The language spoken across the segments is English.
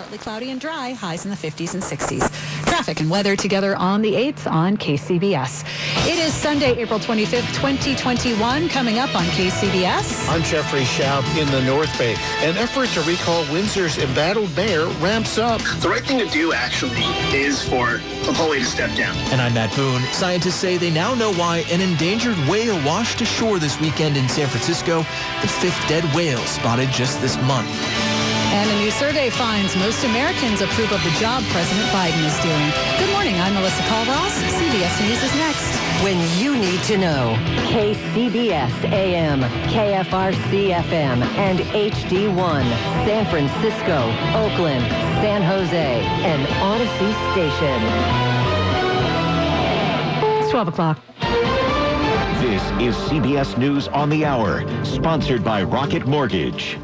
Partly cloudy and dry, highs in the 50s and 60s. Traffic and weather together on the 8th on KCBS. It is Sunday, April 25th, 2021, coming up on KCBS. I'm Jeffrey Schaub in the North Bay. An effort to recall Windsor's embattled mayor ramps up. The right thing to do, actually, is for the bully to step down. And I'm Matt Boone. Scientists say they now know why an endangered whale washed ashore this weekend in San Francisco, the 5th dead whale spotted just this month. And a new survey finds most Americans approve of the job President Biden is doing. Good morning, I'm Melissa Paul-Ross. CBS News is next. When you need to know. KCBS AM, KFRC FM, and HD1. San Francisco, Oakland, San Jose, and Odyssey Station. It's 12 o'clock. This is CBS News on the Hour, sponsored by Rocket Mortgage.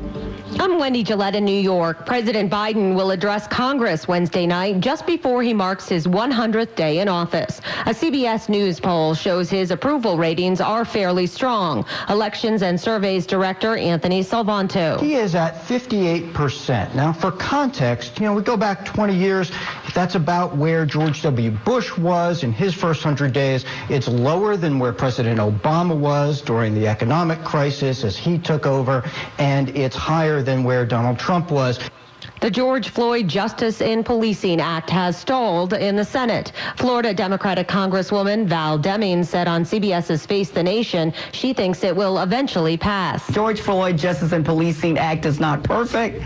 I'm Wendy Gillette in New York. President Biden will address Congress Wednesday night just before he marks his 100th day in office. A CBS News poll shows his approval ratings are fairly strong. Elections and Surveys Director Anthony Salvanto. He is at 58%. Now, for context, we go back 20 years. That's about where George W. Bush was in his first 100 days. It's lower than where President Obama was during the economic crisis as he took over, and it's higher than where Donald Trump was. The George Floyd Justice in Policing Act has stalled in the Senate. Florida Democratic Congresswoman Val Deming said on CBS's Face the Nation she thinks it will eventually pass. George Floyd Justice in Policing Act is not perfect,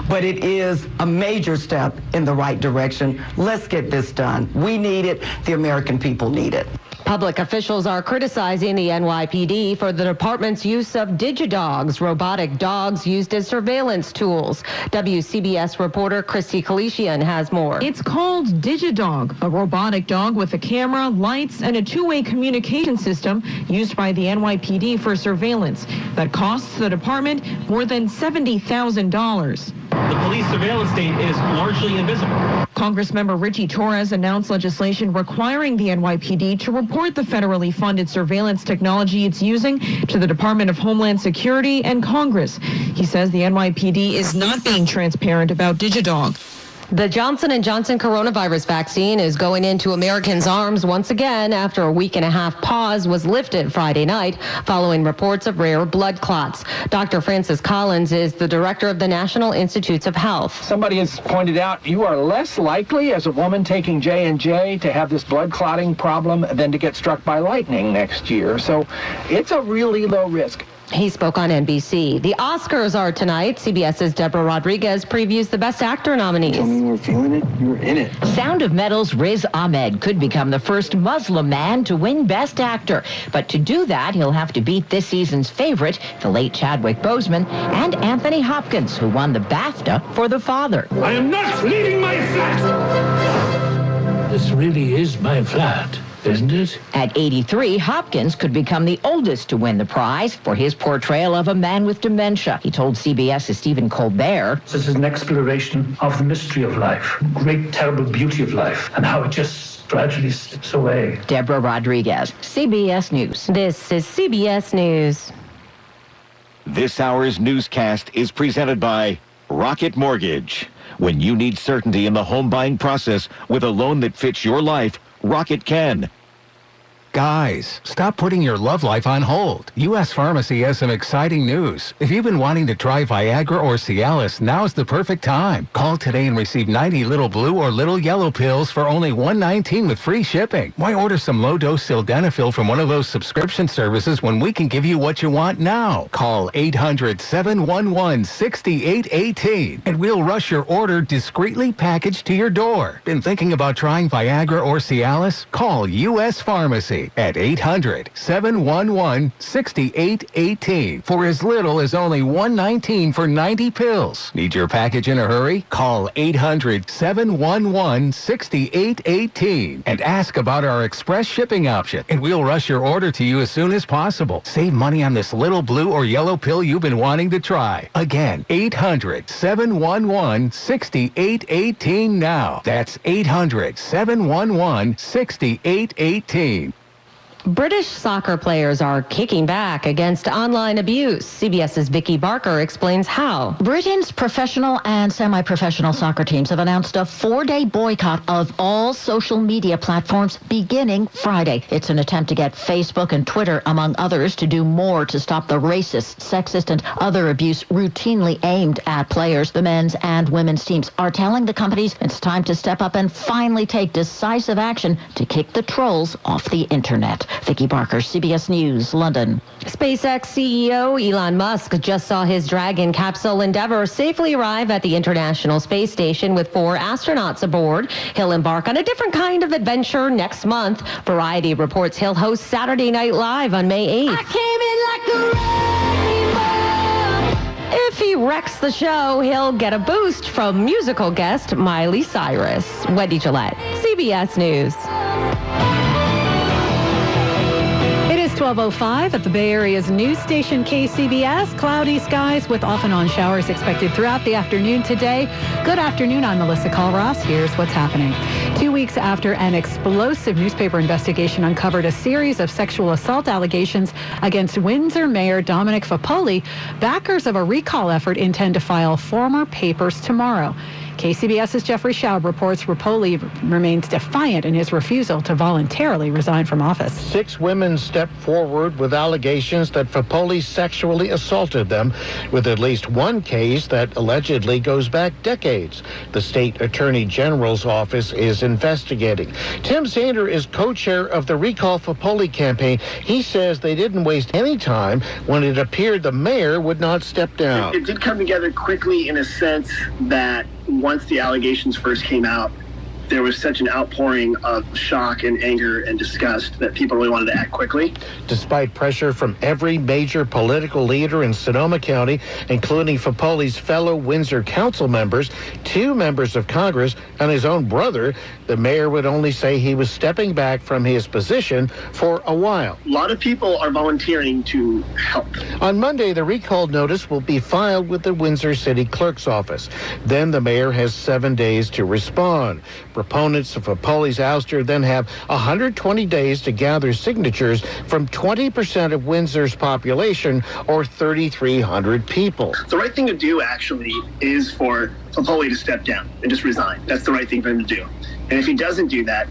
but it is a major step in the right direction. Let's get this done. We need it. The American people need it. Public officials are criticizing the NYPD for the department's use of digidogs, robotic dogs used as surveillance tools. WCBS reporter Christy Kalishian has more. It's called Digidog, a robotic dog with a camera, lights, and a two-way communication system used by the NYPD for surveillance that costs the department more than $70,000. The police surveillance state is largely invisible. Congressmember Richie Torres announced legislation requiring the NYPD to report the federally funded surveillance technology it's using to the Department of Homeland Security and Congress. He says the NYPD is not being transparent about Digidog. The Johnson & Johnson coronavirus vaccine is going into Americans' arms once again after a week-and-a-half pause was lifted Friday night following reports of rare blood clots. Dr. Francis Collins is the director of the National Institutes of Health. Somebody has pointed out you are less likely as a woman taking J&J to have this blood clotting problem than to get struck by lightning next year. So it's a really low risk. He spoke on NBC. The Oscars are tonight. CBS's Deborah Rodriguez previews the Best Actor nominees. Tell me you're feeling it, you're in it. Sound of Metal's Riz Ahmed could become the first Muslim man to win Best Actor. But to do that, he'll have to beat this season's favorite, the late Chadwick Boseman, and Anthony Hopkins, who won the BAFTA for The Father. I am not leaving my flat! This really is my flat, isn't it? At 83, Hopkins could become the oldest to win the prize for his portrayal of a man with dementia. He told CBS's Stephen Colbert. This is an exploration of the mystery of life, great terrible beauty of life, and how it just gradually slips away. Deborah Rodriguez, CBS News. This is CBS News. This hour's newscast is presented by Rocket Mortgage. When you need certainty in the home buying process with a loan that fits your life, Rocket can. Guys, stop putting your love life on hold. U.S. Pharmacy has some exciting news. If you've been wanting to try Viagra or Cialis, now's the perfect time. Call today and receive 90 little blue or little yellow pills for only $119 with free shipping. Why order some low-dose sildenafil from one of those subscription services when we can give you what you want now? Call 800-711-6818 and we'll rush your order discreetly packaged to your door. Been thinking about trying Viagra or Cialis? Call U.S. Pharmacy at 800-711-6818 for as little as only $119 for 90 pills. Need your package in a hurry? Call 800-711-6818 and ask about our express shipping option, and we'll rush your order to you as soon as possible. Save money on this little blue or yellow pill you've been wanting to try. Again, 800-711-6818 now. That's 800-711-6818. British soccer players are kicking back against online abuse. CBS's Vicky Barker explains how. Britain's professional and semi-professional soccer teams have announced a 4-day boycott of all social media platforms beginning Friday. It's an attempt to get Facebook and Twitter, among others, to do more to stop the racist, sexist, and other abuse routinely aimed at players. The men's and women's teams are telling the companies it's time to step up and finally take decisive action to kick the trolls off the internet. Vicky Barker, CBS News, London. SpaceX CEO Elon Musk just saw his Dragon capsule Endeavour safely arrive at the International Space Station with 4 astronauts aboard. He'll embark on a different kind of adventure next month. Variety reports he'll host Saturday Night Live on May 8th. If he wrecks the show, he'll get a boost from musical guest Miley Cyrus. Wendy Gillette, CBS News. It is 12:05 at the Bay Area's news station KCBS. Cloudy skies with off and on showers expected throughout the afternoon today. Good afternoon, I'm Melissa Colross. Here's what's happening. 2 weeks after an explosive newspaper investigation uncovered a series of sexual assault allegations against Windsor Mayor Dominic Fapoli, backers of a recall effort intend to file former papers tomorrow. KCBS's Jeffrey Schaub reports Rapoli remains defiant in his refusal to voluntarily resign from office. 6 women stepped forward with allegations that Fapoli sexually assaulted them, with at least one case that allegedly goes back decades. The state attorney general's office is investigating. Tim Sander is co-chair of the Recall Fapoli campaign. He says they didn't waste any time when it appeared the mayor would not step down. It did come together quickly in a sense that once the allegations first came out, there was such an outpouring of shock and anger and disgust that people really wanted to act quickly. Despite pressure from every major political leader in Sonoma County, including Fapoli's fellow Windsor council members, 2 members of Congress, and his own brother, the mayor would only say he was stepping back from his position for a while. A lot of people are volunteering to help. On Monday, the recall notice will be filed with the Windsor City Clerk's office. Then the mayor has 7 days to respond. Proponents of Fapoli's ouster then have 120 days to gather signatures from 20% of Windsor's population, or 3,300 people. The right thing to do, actually, is for Fapoli to step down and just resign. That's the right thing for him to do. And if he doesn't do that,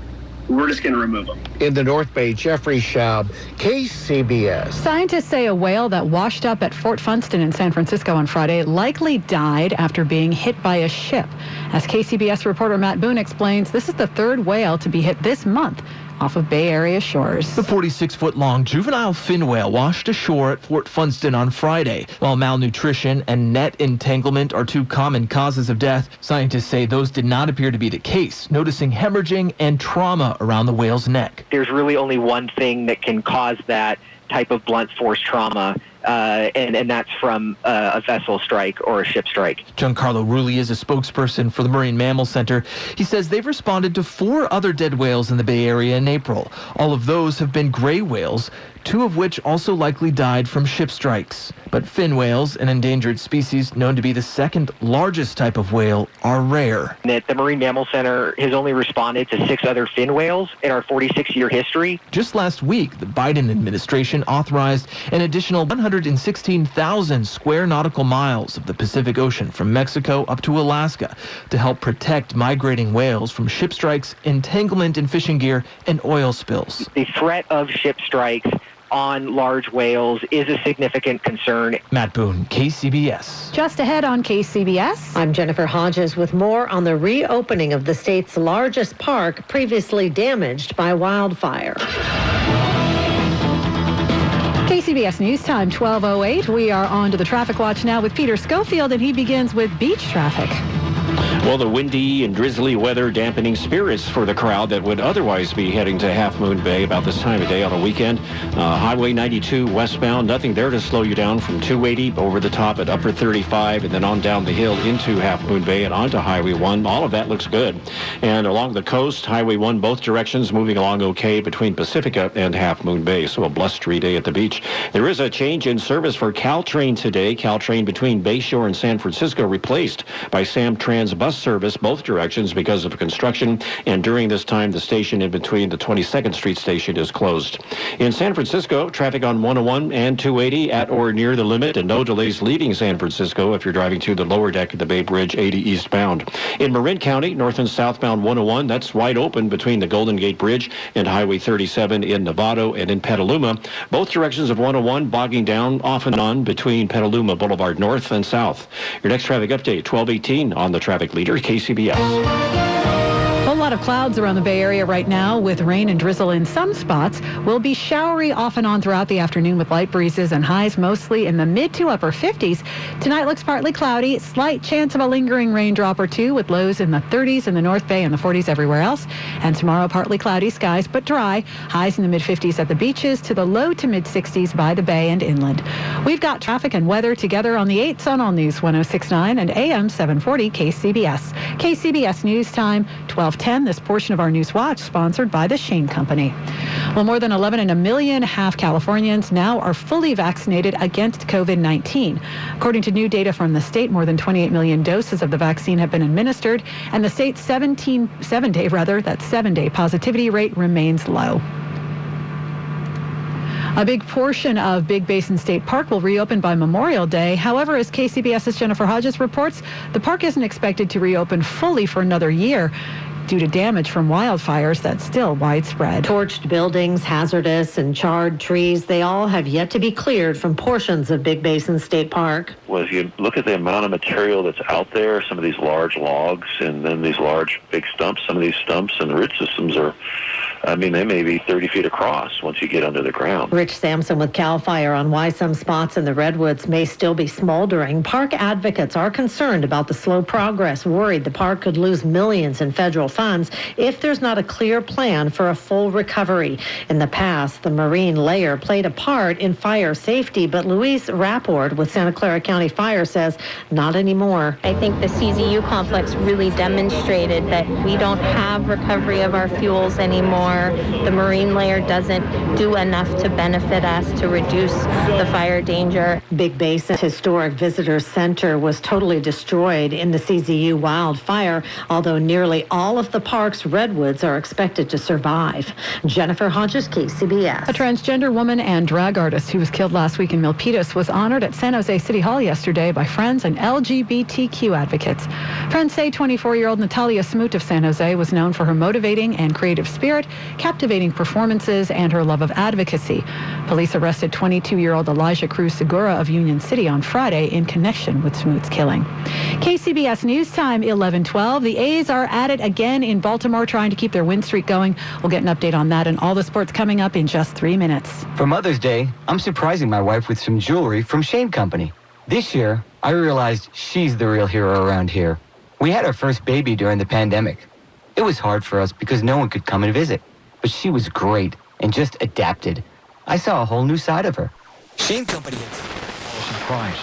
we're just going to remove him. In the North Bay, Jeffrey Schaub, KCBS. Scientists say a whale that washed up at Fort Funston in San Francisco on Friday likely died after being hit by a ship. As KCBS reporter Matt Boone explains, this is the 3rd whale to be hit this month off of Bay Area shores. The 46-foot-long juvenile fin whale washed ashore at Fort Funston on Friday. While malnutrition and net entanglement are 2 common causes of death, scientists say those did not appear to be the case, noticing hemorrhaging and trauma around the whale's neck. There's really only one thing that can cause that type of blunt force trauma, and that's from a vessel strike or a ship strike. Giancarlo Rulli is a spokesperson for the Marine Mammal Center. He says they've responded to 4 other dead whales in the Bay Area in April. All of those have been gray whales, 2 of which also likely died from ship strikes. But fin whales, an endangered species known to be the 2nd largest type of whale, are rare. The Marine Mammal Center has only responded to 6 other fin whales in our 46-year history. Just last week, the Biden administration authorized an additional 116,000 square nautical miles of the Pacific Ocean from Mexico up to Alaska to help protect migrating whales from ship strikes, entanglement in fishing gear, and oil spills. The threat of ship strikes on large whales is a significant concern. Matt Boone, KCBS. Just ahead on KCBS. I'm Jennifer Hodges with more on the reopening of the state's largest park previously damaged by wildfire. KCBS News Time, 12:08. We are on to the traffic watch now with Peter Schofield, and he begins with beach traffic. Well, the windy and drizzly weather dampening spirits for the crowd that would otherwise be heading to Half Moon Bay about this time of day on a weekend. Highway 92 westbound, nothing there to slow you down from 280 over the top at Upper 35 and then on down the hill into Half Moon Bay and onto Highway 1. All of that looks good. And along the coast, Highway 1, both directions moving along okay between Pacifica and Half Moon Bay. So a blustery day at the beach. There is a change in service for Caltrain today. Caltrain between Bayshore and San Francisco replaced by Samtrans buses. bus service both directions because of construction, and during this time, the station in between the 22nd Street station is closed. In San Francisco, traffic on 101 and 280 at or near the limit, and no delays leaving San Francisco if you're driving to the lower deck of the Bay Bridge 80 eastbound. In Marin County, north and southbound 101, that's wide open between the Golden Gate Bridge and Highway 37 in Novato and in Petaluma. Both directions of 101 bogging down off and on between Petaluma Boulevard north and south. Your next traffic update, 12:18 on the traffic leader, KCBS. A lot of clouds around the Bay Area right now with rain and drizzle in some spots. Will be showery off and on throughout the afternoon with light breezes and highs mostly in the mid to upper 50s. Tonight looks partly cloudy, slight chance of a lingering raindrop or two with lows in the 30s in the North Bay and the 40s everywhere else. And tomorrow partly cloudy skies but dry, highs in the mid 50s at the beaches to the low to mid 60s by the Bay and inland. We've got traffic and weather together on the 8s on All News 106.9 and AM 740 KCBS. KCBS News Time 12:10. This portion of our News Watch sponsored by the Shane Company. Well, more than 11.5 million Californians now are fully vaccinated against COVID-19. According to new data from the state, more than 28 million doses of the vaccine have been administered, and the state's seven-day positivity rate remains low. A big portion of Big Basin State Park will reopen by Memorial Day. However, as KCBS's Jennifer Hodges reports, the park isn't expected to reopen fully for another year due to damage from wildfires that's still widespread. Torched buildings, hazardous and charred trees, they all have yet to be cleared from portions of Big Basin State Park. Well, if you look at the amount of material that's out there, some of these large logs and then these large big stumps, some of these stumps and root systems are, they may be 30 feet across once you get under the ground. Rich Sampson with CAL FIRE on why some spots in the redwoods may still be smoldering. Park advocates are concerned about the slow progress, worried the park could lose millions in federal funds if there's not a clear plan for a full recovery. In the past, the marine layer played a part in fire safety, but Louise Rapport with Santa Clara County Fire says not anymore. I think the CZU complex really demonstrated that we don't have recovery of our fuels anymore. The marine layer doesn't do enough to benefit us to reduce the fire danger. Big Basin Historic Visitor Center was totally destroyed in the CZU wildfire, although nearly all of the park's redwoods are expected to survive. Jennifer Hodges, KCBS. A transgender woman and drag artist who was killed last week in Milpitas was honored at San Jose City Hall yesterday by friends and LGBTQ advocates. Friends say 24-year-old Natalia Smoot of San Jose was known for her motivating and creative spirit, captivating performances, and her love of advocacy. Police arrested 22-year-old Elijah Cruz Segura of Union City on Friday in connection with Smoot's killing. KCBS News Time 11:12. The A's are at it again in Baltimore, trying to keep their win streak going. We'll get an update on that and all the sports coming up in just 3 minutes. For Mother's Day, I'm surprising my wife with some jewelry from Shane Company. This year, I realized she's the real hero around here. We had our first baby during the pandemic. It was hard for us because no one could come and visit. But she was great and just adapted. I saw a whole new side of her. Shane Company. Christ.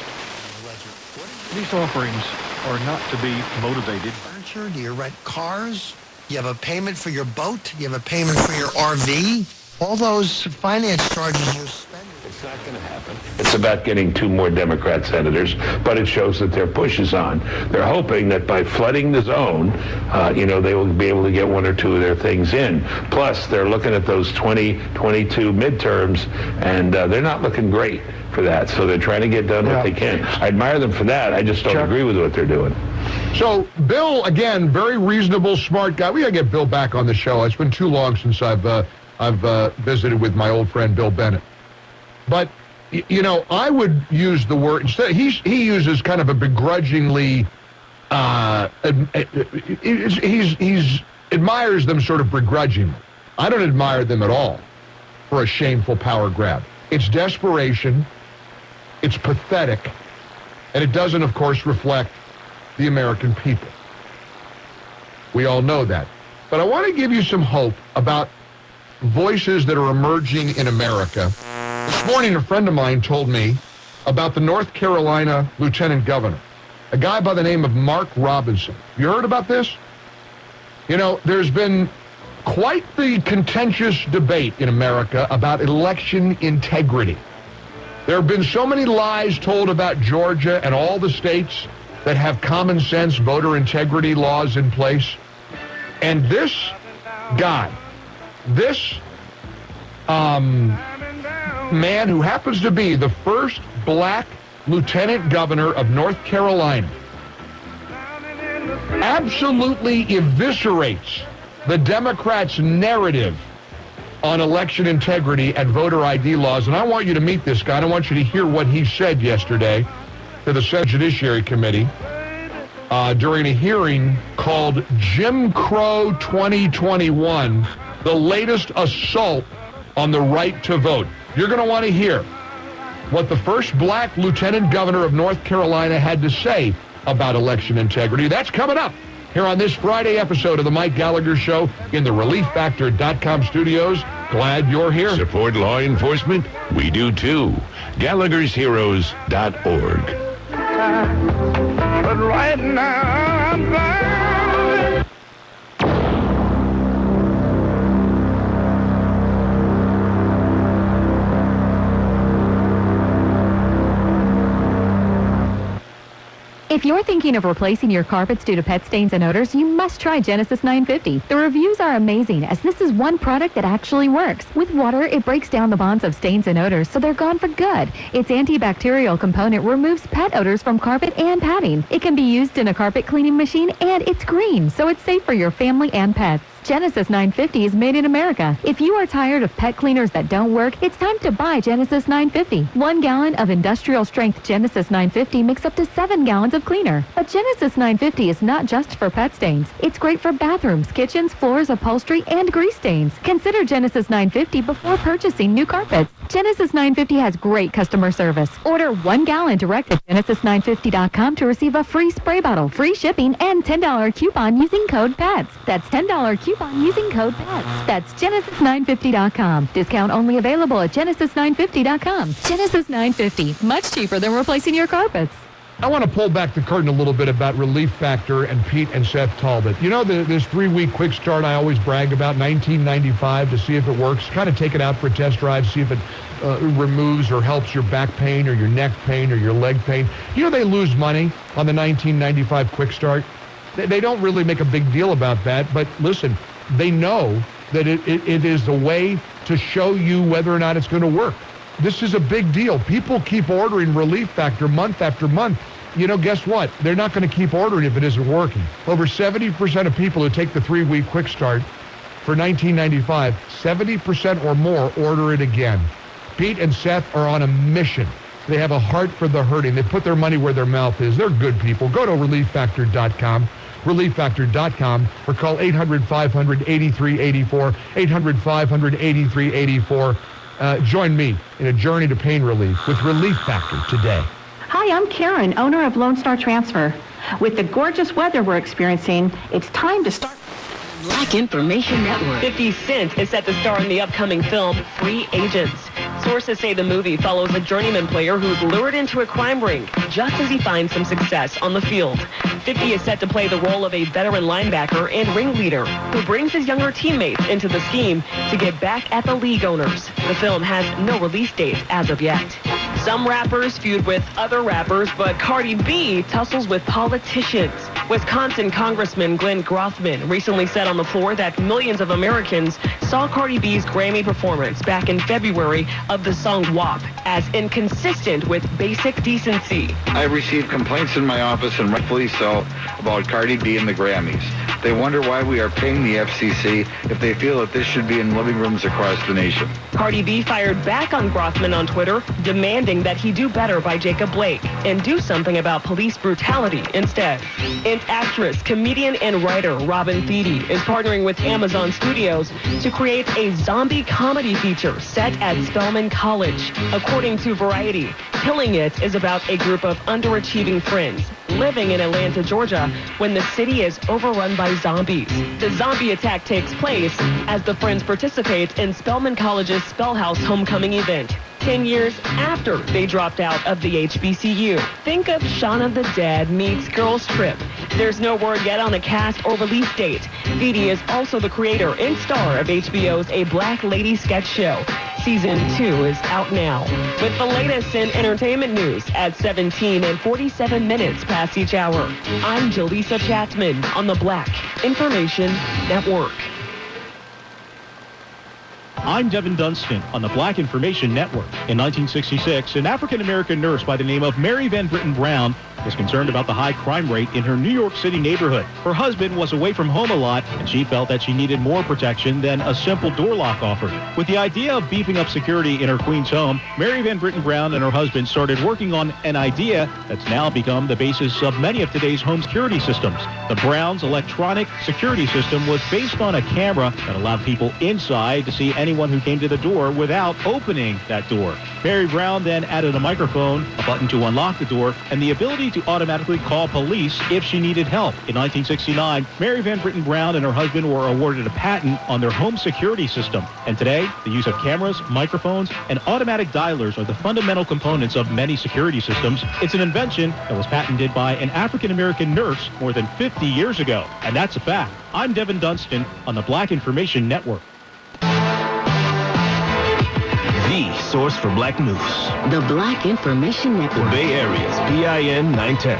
These offerings are not to be motivated. Furniture, do you rent cars? You have a payment for your boat? You have a payment for your RV? All those finance charges you're spending. It's not going to happen. It's about getting 2 more Democrat senators, but it shows that their push is on. They're hoping that by flooding the zone, they will be able to get 1 or 2 of their things in. Plus, they're looking at those 2022 midterms, and they're not looking great for that. So they're trying to get done what they can. I admire them for that. I just don't agree with what they're doing. So, Bill, again, very reasonable, smart guy. We got to get Bill back on the show. It's been too long since I've visited with my old friend Bill Bennett. But, I would use the word, instead, he uses kind of a begrudgingly, he's admires them sort of begrudgingly. I don't admire them at all for a shameful power grab. It's desperation, it's pathetic, and it doesn't, of course, reflect the American people. We all know that. But I want to give you some hope about voices that are emerging in America. This morning, a friend of mine told me about the North Carolina lieutenant governor, a guy by the name of Mark Robinson. You heard about this? There's been quite the contentious debate in America about election integrity. There have been so many lies told about Georgia and all the states that have common sense voter integrity laws in place. And this guy, this man who happens to be the first black lieutenant governor of North Carolina, absolutely eviscerates the Democrats' narrative on election integrity and voter ID laws. And I want you to meet this guy. I want you to hear what he said yesterday to the Senate Judiciary Committee during a hearing called Jim Crow 2021, the latest assault on the right to vote. You're going to want to hear what the first black lieutenant governor of North Carolina had to say about election integrity. That's coming up here on this Friday episode of the Mike Gallagher Show in the ReliefFactor.com studios. Glad you're here. Support law enforcement? We do too. Gallagher'sHeroes.org. But right now I'm blind. If you're thinking of replacing your carpets due to pet stains and odors, you must try Genesis 950. The reviews are amazing, as this is one product that actually works. With water, it breaks down the bonds of stains and odors, so they're gone for good. Its antibacterial component removes pet odors from carpet and padding. It can be used in a carpet cleaning machine, and it's green, so it's safe for your family and pets. Genesis 950 is made in America. If you are tired of pet cleaners that don't work, it's time to buy Genesis 950. 1 gallon of industrial strength Genesis 950 makes up to 7 gallons of cleaner. But Genesis 950 is not just for pet stains. It's great for bathrooms, kitchens, floors, upholstery, and grease stains. Consider Genesis 950 before purchasing new carpets. Genesis 950 has great customer service. Order 1 gallon direct at Genesis950.com to receive a free spray bottle, free shipping, and $10 coupon using code PETS. That's $10 coupon using code PETS. That's Genesis950.com. Discount only available at Genesis950.com. Genesis 950, much cheaper than replacing your carpets. I want to pull back the curtain a little bit about Relief Factor and Pete and Seth Talbot. You know, this 3-week quick start I always brag about, $19.95 to see if it works. Kind of take it out for a test drive, see if it removes or helps your back pain or your neck pain or your leg pain. You know, they lose money on the $19.95 quick start. They don't really make a big deal about that, but listen, they know that it is a way to show you whether or not it's going to work. This is a big deal. People keep ordering Relief Factor month after month. You know, guess what? They're not going to keep ordering if it isn't working. Over 70% of people who take the 3-week quick start for $19.95, 70% or more order it again. Pete and Seth are on a mission. They have a heart for the hurting. They put their money where their mouth is. They're good people. Go to ReliefFactor.com. ReliefFactor.com, or call 800-500-8384, 800-500-8384. Join me in a journey to pain relief with Relief Factor today. Hi, I'm Karen, owner of Lone Star Transfer. With the gorgeous weather we're experiencing, it's time to start Black Information Network. 50 Cent is set to star in the upcoming film, Free Agents. Sources say the movie follows a journeyman player who's lured into a crime ring just as he finds some success on the field. 50 is set to play the role of a veteran linebacker and ringleader who brings his younger teammates into the scheme to get back at the league owners. The film has no release date as of yet. Some rappers feud with other rappers, but Cardi B tussles with politicians. Wisconsin Congressman Glenn Grothman recently said on the floor that millions of Americans saw Cardi B's Grammy performance back in February of the song WAP as inconsistent with basic decency. I've received complaints in my office, and rightfully so, about Cardi B and the Grammys. They wonder why we are paying the FCC if they feel that this should be in living rooms across the nation. Cardi B fired back on Grothman on Twitter, demanding that he do better by Jacob Blake and do something about police brutality instead. And actress, comedian, and writer Robin Thede is partnering with Amazon Studios to create a zombie comedy feature set at Spelman College. According to Variety, Killing It is about a group of underachieving friends living in Atlanta, Georgia, when the city is overrun by zombies. The zombie attack takes place as the friends participate in Spelman College's Spellhouse homecoming event, 10 years after they dropped out of the HBCU. Think of Shaun of the Dead meets Girls Trip. There's no word yet on a cast or release date. Thede is also the creator and star of HBO's A Black Lady sketch show. Season 2 is out now. With the latest in entertainment news at 17 and 47 minutes past each hour. I'm Jaleesa Chapman on the Black Information Network. I'm Devin Dunstan on the Black Information Network. In 1966, an African-American nurse by the name of Mary Van Britten Brown was concerned about the high crime rate in her New York City neighborhood. Her husband was away from home a lot, and she felt that she needed more protection than a simple door lock offered. With the idea of beefing up security in her Queens home, Mary Van Britten Brown and her husband started working on an idea that's now become the basis of many of today's home security systems. The Browns' electronic security system was based on a camera that allowed people inside to see anyone who came to the door without opening that door. Mary Brown then added a microphone, a button to unlock the door, and the ability to automatically call police if she needed help. In 1969, Mary Van Britten Brown and her husband were awarded a patent on their home security system. And today, the use of cameras, microphones, and automatic dialers are the fundamental components of many security systems. It's an invention that was patented by an African-American nurse more than 50 years ago. And that's a fact. I'm Devin Dunstan on the Black Information Network. The source for black news. The Black Information Network. Bay Area's PIN 910.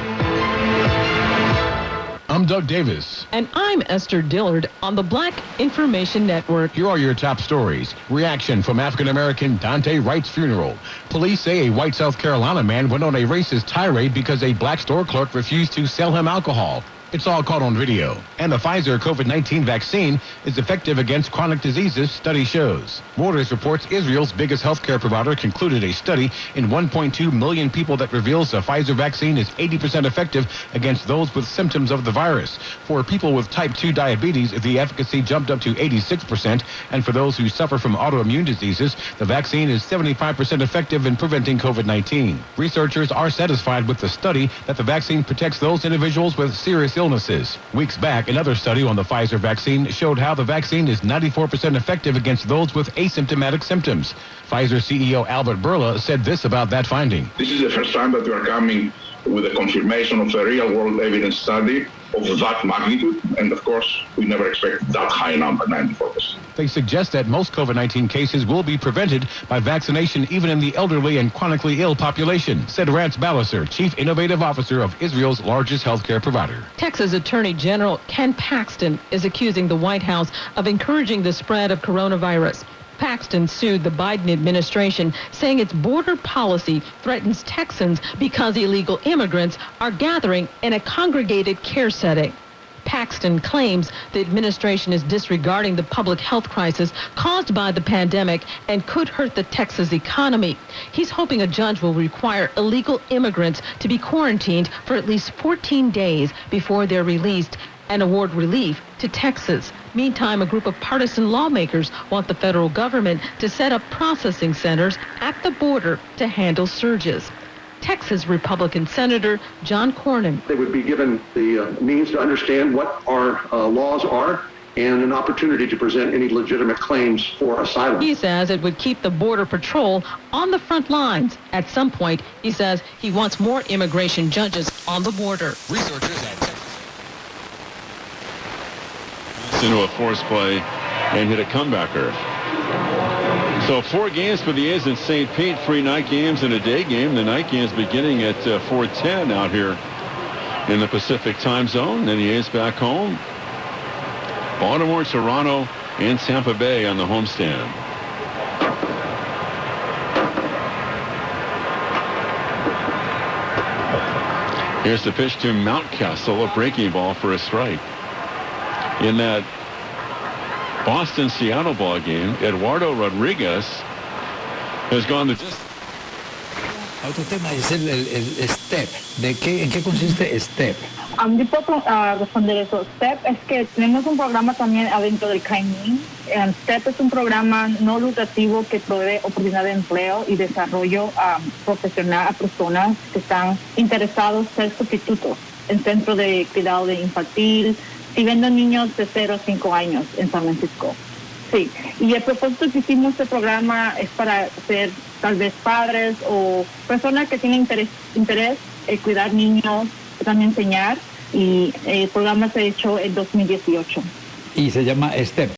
I'm Doug Davis. And I'm Esther Dillard on the Black Information Network. Here are your top stories. Reaction from African-American Dante Wright's funeral. Police say a white South Carolina man went on a racist tirade because a black store clerk refused to sell him alcohol. It's all caught on video. And the Pfizer COVID-19 vaccine is effective against chronic diseases, study shows. Reuters reports Israel's biggest healthcare provider concluded a study in 1.2 million people that reveals the Pfizer vaccine is 80% effective against those with symptoms of the virus. For people with type 2 diabetes, the efficacy jumped up to 86%. And for those who suffer from autoimmune diseases, the vaccine is 75% effective in preventing COVID-19. Researchers are satisfied with the study that the vaccine protects those individuals with serious illnesses. Weeks back, another study on the Pfizer vaccine showed how the vaccine is 94% effective against those with asymptomatic symptoms. Pfizer CEO Albert Bourla said this about that finding. This is the first time that we are coming with a confirmation of a real-world evidence study of that magnitude, and of course, we never expect that high number, 94%. They suggest that most COVID-19 cases will be prevented by vaccination even in the elderly and chronically ill population, said Rance Balliser, Chief Innovative Officer of Israel's largest healthcare provider. Texas Attorney General Ken Paxton is accusing the White House of encouraging the spread of coronavirus. Paxton sued the Biden administration, saying its border policy threatens Texans because illegal immigrants are gathering in a congregated care setting. Paxton claims the administration is disregarding the public health crisis caused by the pandemic and could hurt the Texas economy. He's hoping a judge will require illegal immigrants to be quarantined for at least 14 days before they're released and award relief to Texas. Meantime, a group of partisan lawmakers want the federal government to set up processing centers at the border to handle surges. Texas Republican Senator John Cornyn. They would be given the means to understand what our laws are and an opportunity to present any legitimate claims for asylum. He says it would keep the Border Patrol on the front lines. At some point, he says he wants more immigration judges on the border. Researchers at Texas into a force play and hit a comebacker. So 4 games for the A's in St. Pete, 3 night games and a day game. The night games beginning at 4:10 out here in the Pacific time zone. And the A's back home. Baltimore, Toronto, and Tampa Bay on the homestand. Here's the pitch to Mountcastle, a breaking ball for a strike. In that Boston-Seattle ball game, Eduardo Rodriguez has gone the distance. Otro tema es el STEP. ¿En qué consiste STEP? Yo puedo responder eso. STEP es que tenemos un programa también adentro del CAIMIN. STEP es un programa no lucrativo que provee oportunidad de empleo y desarrollo profesional a personas que están interesados en ser sustitutos en centro de cuidado de infantil, sirviendo niños de 0 a 5 años en San Francisco. Sí, y el propósito que hicimos este programa es para ser tal vez padres o personas que tienen interés en cuidar niños, también enseñar, y el programa se ha hecho en 2018. Y se llama STEP.